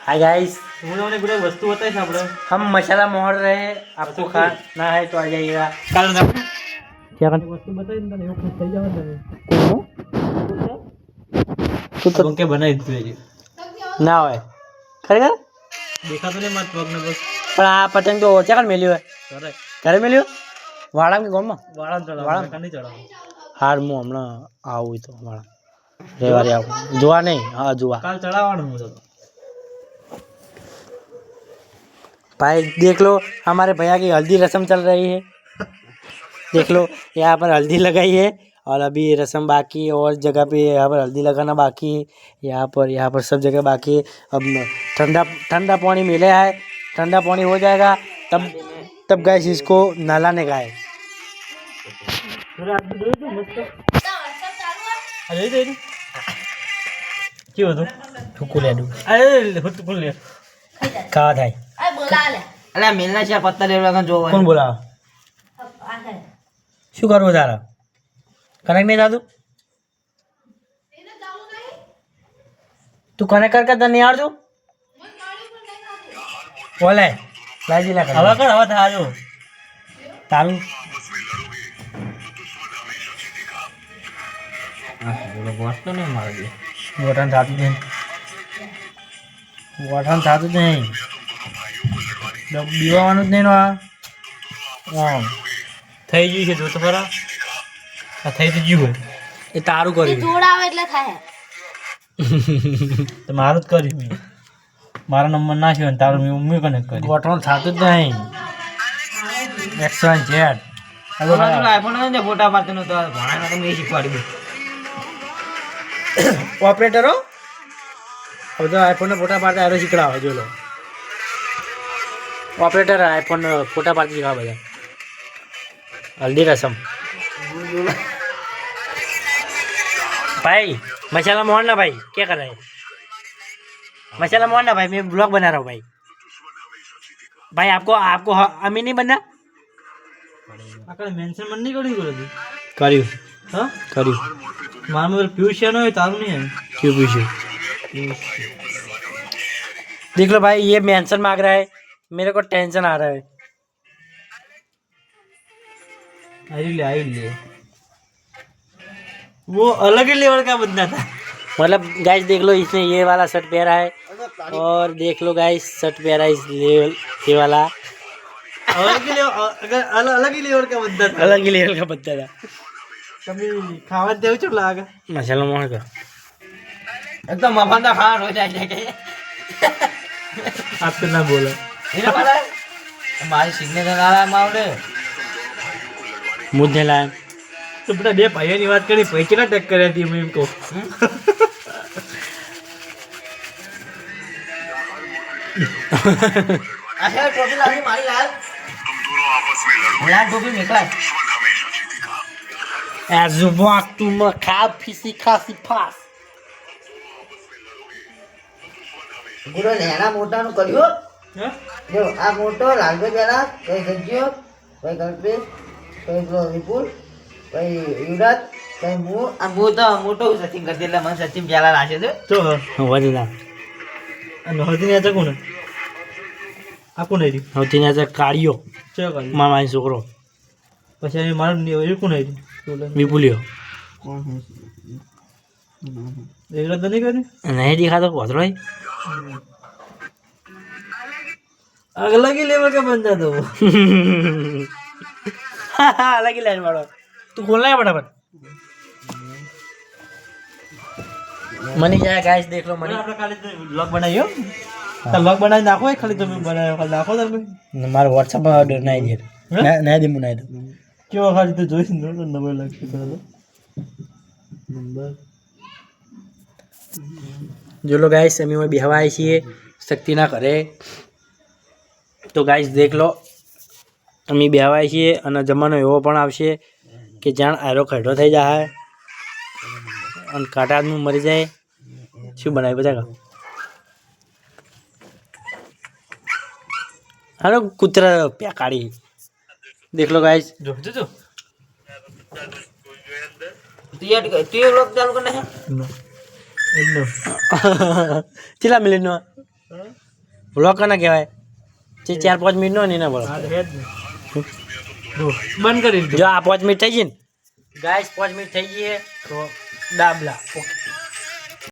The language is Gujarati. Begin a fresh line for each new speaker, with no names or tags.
हाय गाइस,
वस्तु होता है आप
हम मसाला मोड़ रहे हैं। आपको खाना है तो आ जाइएगा। क्या कर
वस्तु बताइए
तू तो
क्या बनाई थी
ना होय खरेखर
देखा तो नहीं मत पगने बस
પણ આ પતંગ તો ઓછા કણ મેલ્યું હોય
કરે
ઘરે મેલ્યું વાળા કે ગોમમાં
વાળા ચડાવ
વાળા
નહીં ચડાવ
હાર હું હમણાં આવું તો વાળા રવિવારે આવું જોવા નહીં હા જોવા
કાલ ચડાવવાનું હું તો
भाई देख लो हमारे भैया की हल्दी रस्म चल रही है। देख लो यहाँ पर हल्दी लगाई है और अभी ये रस्म बाकी है और जगह पे यहाँ पर हल्दी लगाना बाकी है। यहाँ पर सब जगह बाकी है। अब ठंडा ठंडा पानी मिला है, ठंडा पानी हो जाएगा तब गैस इसको नहलाने का है।
क्यों હતું
ठुकू ले दूँ
અરે હોતું બોલ લે
कहा था
અલા મેલના છે પત્તા લેવા જો
कौन बोला शू करવું તારા કનેક્ટ નહીં થતું તું કનેક્ટ કરતા તને નહીં આવડતું બોલે લાજી લા
હવે કર હવે થાજો
તારું
બોલો બોસ તો નહીં મારે દે
ગોઠણ થતું જ નહીં ગોઠણ થતું જ નહીં બીવાનું જ નહીં નો આ
થઈ ગયું છે જો તો ખરા આ થઈ તો ગયું હોય
એ તારું કર્યું
જોડાવે એટલે થાય
તો મારું જ કર્યું મેં મારો નંબર નાખ્યો ને તારું મેં કનેક્ટ કર્યું
ગોઠણ થતું જ નહીં X1Z
આઈફોન ને ફોટા પાડતો નતો ભણાનો તો મેં શીખવાડી દઉં
ઓપરેટરો હવે તો આઈફોન ફોટા પાડતા એરો શીખડાવે જો લો ઓપરેટર આઈફોન ફોટા પાડતા શીખવા બધા हल्दी रसम भाई मसाला मोहन ना भाई क्या कर रहे हैं मसाला मोहन ना भाई मैं ब्लॉग बना रहा हूँ भाई भाई आपको आपको अमी नहीं बनना
આકડે મેન્શન મન નહીં કર્યું કર્યું
કર્યું
હા
કર્યું
મારા મોબાઈલ પિયુષ છે ને તારું નહીં
क्यों पूछे देख लो भाई ये मेंशन मांग रहा है मेरे को टेंशन आ रहा है
आई ले वो अलग ही लेवल का बंदा था
मतलब गाइस देख लो इसने ये वाला शर्ट पहना है और देख लो गाइस शर्ट पहना है इस लेवल ये वाला
अलग ही लेवल अलग ही लेवल का बंदा था
अलग ही लेवल का बच्चा था
कभी खावा देव चल लागा
मसाला मोहन का
એકદમ મફાંદા ખાન હો જાય છે કે
आपको ना बोला
એને પાડે મારી સિગ્નેચર આલા માવડે
मुझे लाया
तो बेटा बे भाई बात करी भाई केना टैग कर दी मैं इनको
આખે ટોપી લાવી મારી લાલ લાલ ટોપી મેકલા
Erzuak tu mekap fisikasi pas.
ગુરુ લેના મોટાનું કર્યો
હા
જો આ મોટો લાલભાઈ પેલા કઈ ગજ્યો કઈ કલ્પેશ કઈ પેલો વિપુલ કઈ યુવરાજ કઈ હું આ મોટો મોટો સચિન કરતી એટલે મને સચિન પેલા રાખે છે
तो
Wajida.
અને હદી ને આ કોણ આ કોણ આવી
Hoti ni aja karyo.
ચો કરી
Mama ni sokro.
પછી આ મારું એ કોણ આવી
Vipulio.
એકલા તો નહીં કરી
Nahi dikha to kodro hai.
अलग ही लेवल का बंदा था वो
Lagi lain baro. Tu खोलना है फटाफट. मनी जाए गाइस देख लो मनी.
આપણે ખાલી બ્લોગ બનાવ્યો તો બ્લોગ બનાવી નાખો એ ખાલી તમે બનાવ્યો ખાલી નાખો તમે
મારો WhatsApp માં ઓર્ડર નહીં દે. ના દે મુનાઈ દો.
કેવો ખાલી તો જોઈશ ને તો નંબર લાગશે પેલા નંબર
જો લો ગાઈસ અમે બેહવા આવી છીએ શક્તિના ઘરે તો ગાઈસ દેખ લો અમે બેહવા આવી છીએ અને જમાનો એવો પણ આવશે કે જાણ આરો ખડો થઈ જાય અને કાંટાનું મરી જાય શું બનાવી બધા હાલો કૂતરા પ્યા કાઢી દેખ લો ગાઈસ
જો જો જો
તું લોક ચાલુ કરે હે
એકદમ
કેટલા મિનિટનો વ્લોગ કોને કહેવાય 4-5 મિનિટનો ને એના બોલો
આ હે જ ને જો બંધ કરી દો
જો આ 5 મિનિટ થઈ ગઈ ને ગાઈસ 5 મિનિટ થઈ ગઈ છે તો ડાબલા ઓકે